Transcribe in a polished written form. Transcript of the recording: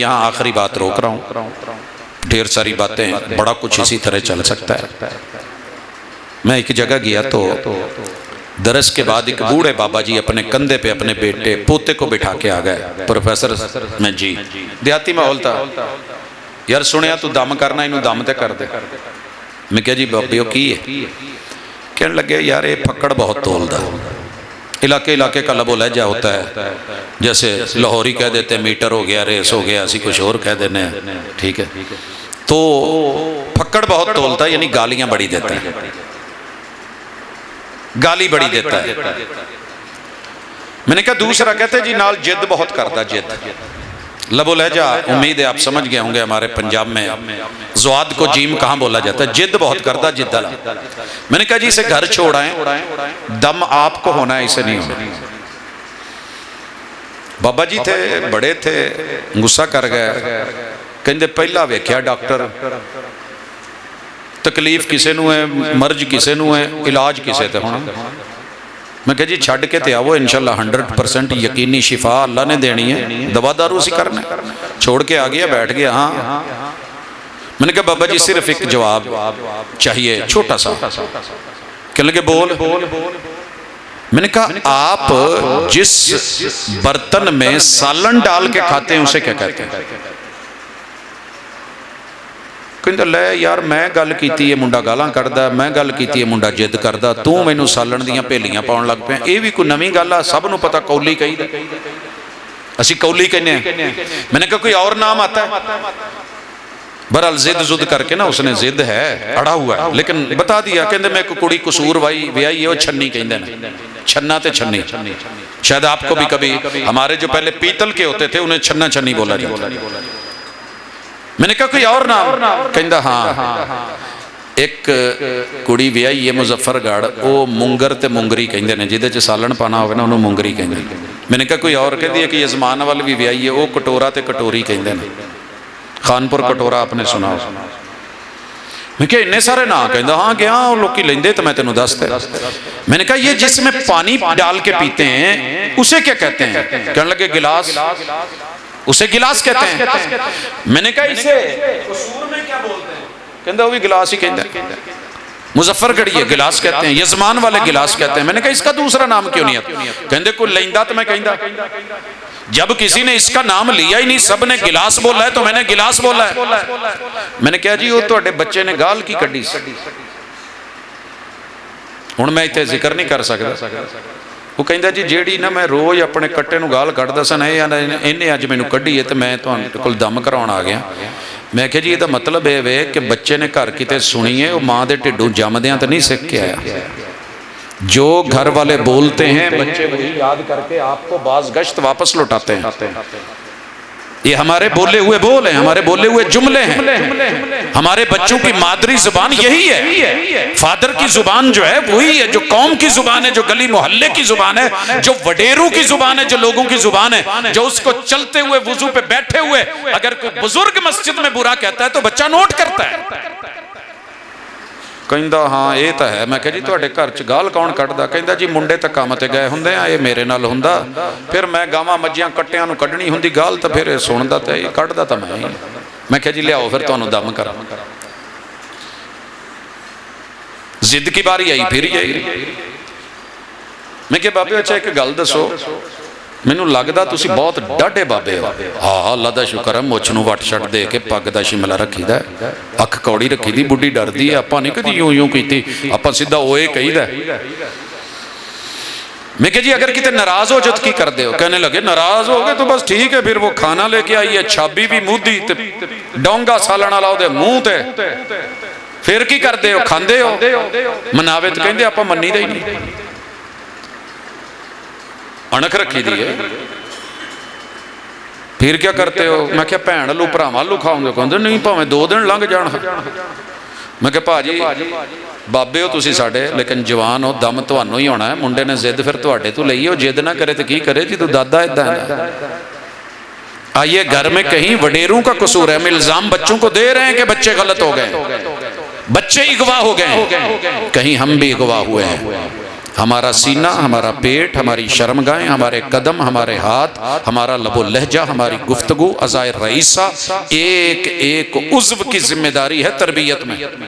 यहाँ आखिरी बात रोक रहा हूँ, ढेर सारी बातें, बड़ा कुछ इसी तरह चल सकता है। मैं एक जगह गया तो दरस के बाद एक बूढ़े बाबा जी अपने कंधे पे अपने बेटे पोते को बिठा के आ गए। प्रोफेसर मैं जी, देहाती माहौल था। यार सुनिया तू दम करना, इनू दम ते कर दे। मैं क्या जी बाबे की है? कहने लगे यार ये फक्कड़ बहुत तोलदा, इलाके इलाके का लबो लहजा होता है, जैसे लाहौरी कह देते मीटर हो गया, रेस हो गया, असी कुछ और कह देने, ठीक है। तो फक्कड़ बहुत तोलता है, यानी गालियां बड़ी देता है, गाली बड़ी देता है। मैंने कहा दूसरा कहते जी नाल जिद बहुत करता, जिद लबो लहजा, उम्मीद है आप समझ गए होंगे हमारे पंजाब में ज़्वाद को जीम कहाँ बोला जाता है, जिद बहुत करता, जिद वाला। मैंने कहा जी इसे घर छोड़ आए, दम आपको होना है, इसे नहीं होना। बाबा जी थे, बड़े थे, गुस्सा कर गए, कहते पहला वेख्या डॉक्टर, तकलीफ किसे नू है, मर्ज किसे नू है, इलाज किसे ते होना। मैं कहा जी छड़ के ते आवो, इंशाल्लाह 100% यकीनी शिफा अल्लाह ने देनी है, दवा दारू सी करना। छोड़ के आ गया, बैठ गया। हाँ मैंने कहा बाबा जी सिर्फ एक जवाब चाहिए, छोटा सा। कहने लगे बोल। मैंने कहा आप जिस बर्तन में सालन डाल के खाते हैं उसे क्या कहते हैं? कहते ले यार मैं गल कीती है, मुंडा गालां कढ़दा, मैं गल कीती है, मुंडा जिद करदा, तू मैनू सालन दियां भेलियां पाउण लग पिया। ये भी कोई नवीं गल आ? सब नूं पता कौली कहीदा, असीं कौली कहने। मैंने कहा कोई और नाम आता है? बहरहाल जिद जुद करके ना, उसने जिद है अड़ा हुआ है, लेकिन बता दिया। कहते मैं एक कुड़ी कसूर वाई व्याही है, वो छन्नी कहते हैं, छन्ना ते छन्नी। शायद आपको भी कभी, हमारे जो पहले पीतल के होते थे उन्हें छन्ना छन्नी बोला जाता। मैंने कहा कोई और नाम? कहता हाँ एक कुड़ी व्याही है मुजफ्फरगढ़, वो मुंगर ते मुंगरी कहते हैं, जिदे च सालन पाना होवे ना उन्होंने मुंगरी कहते। मैंने कहा कोई और? कहती है कि यजमान वाल भी व्याही है, वो कटोरा ते कटोरी कहते हैं, खानपुर कटोरा आपने सुना हो। मैं क्या इन्ने सारे ना? कहता हाँ गया लोग लेंदे तो मैं तेनों दसदा। मैंने कहा ये जिसमें पानी डाल के पीते हैं उसे क्या कहते हैं? कहने लगे गिलास, उसे गिलास कहते हैं। मैंने कहा इसे कसूर में क्या बोलते हैं? कहता वो भी गिलास ही कहते हैं, मुजफ्फरगढ़ी है गिलास कहते हैं, यजमान वाले गिलास कहते हैं। मैंने कहा इसका दूसरा नाम क्यों नहीं आता? कहते कोई लेंदा तो मैं कहता, जब किसी ने इसका नाम लिया ही नहीं, सब ने गिलास बोला है तो मैंने गिलास बोला है। मैंने कहा जी वो तुहाडे बच्चे ने गाल की कड्डी, हुण मैं इत्थे जिक्र नहीं कर सकदा। वो कहता जी जेड़ी ना मैं रोज अपने कट्टे नूं गाल कढ़दा सन, इन्हें अज मैनूं कढ़ी है तो मैं तुहाडे कोल दम कराउण आ गया। मैं कहा जी ये मतलब है वे कि बच्चे ने घर किते सुनी है, वो माँ के ढिडों जमदियां तो नहीं सीख के आया। जो घर वाले बोलते हैं बच्चे वही याद करके आपको बाज गश्त वापस लौटाते हैं। ये हमारे बोले हुए बोल हैं, हमारे बोले हुए जुमले हैं। हमारे बच्चों की मादरी जुबान यही है। फादर की जुबान जो है वही है, जो कौम की जुबान है, जो गली मोहल्ले की जुबान है, जो वडेरों की जुबान है, जो लोगों की जुबान है, जो उसको चलते हुए वुजू पे बैठे हुए अगर कोई बुजुर्ग मस्जिद में बुरा कहता है तो बच्चा नोट करता है। कहता हाँ ये तो है। मैं कहा जी तुहाडे घर च गाल कौन कढ़दा? कहता जी मुंडे तो काम ते गए हुंदे आ, ये मेरे नाल हुंदा, फिर मैं गावां मज्जियां कट्टियां नूं कढ़नी हुंदी गाल, तो फिर सुनदा तो कढ़दा तो मैं ही। मैं कहा जी लियाओ फिर तुहानूं दम करा। जिद की बारी आई, फिर आई। मैं कहा बाबे अच्छा एक गल दसो, मैनू लगदा तुसी बहुत डाढे बाबे हो। हाँ अल्लाह दा शुक्र है, मुछ नूं वट छट दे के पग दा शिमला रखीदा, अख कौड़ी रखी दी, बुढ़ी डरदी है, आपां नहीं कदी यूं यूं कीती, आपां सीधा ओए कहीदा। मैं कहा जी अगर किते नाराज हो जाओ तो की करदे हो? कहने लगे नाराज हो गए तो बस ठीक है, फिर वो खाना लेके आई है, छाबी भी मूधी ते डोंगा सालण वाला उहदे मूंह ते, फिर की करदे हो? खांदे हो? मनावे तो कहंदे आपां मन्नी दा ही नहीं, अणख रखी दी है। फिर क्या करते हो? मैं क्या भैन लू भरावां लू खाओगे? कहते नहीं भावें 2 दिन लंघ जाण। मैं क्या भाजी बाबे हो तुसी साडे, लेकिन जवान हो, दम तुहानू ही होना है। मुंडे ने जिद फिर तुहाडे तो लई, जिद ना करे तो की करे जी, तू दादा इदां है। आइए घर में कहीं वडेरों का कसूर है, हम इल्जाम बच्चों को दे रहे हैं कि बच्चे गलत हो गए, बच्चे अगवा हो गए, कहीं हम भी अगवा हुए हैं। हमारा सीना, हमारा पेट, हमारी शर्मगाहें, हमारे कदम, हमारे हाथ, हमारा लबो लहजा, हमारी गुफ्तगू, अज़ाए रईसा, एक एक उज़्व की जिम्मेदारी है तरबियत में।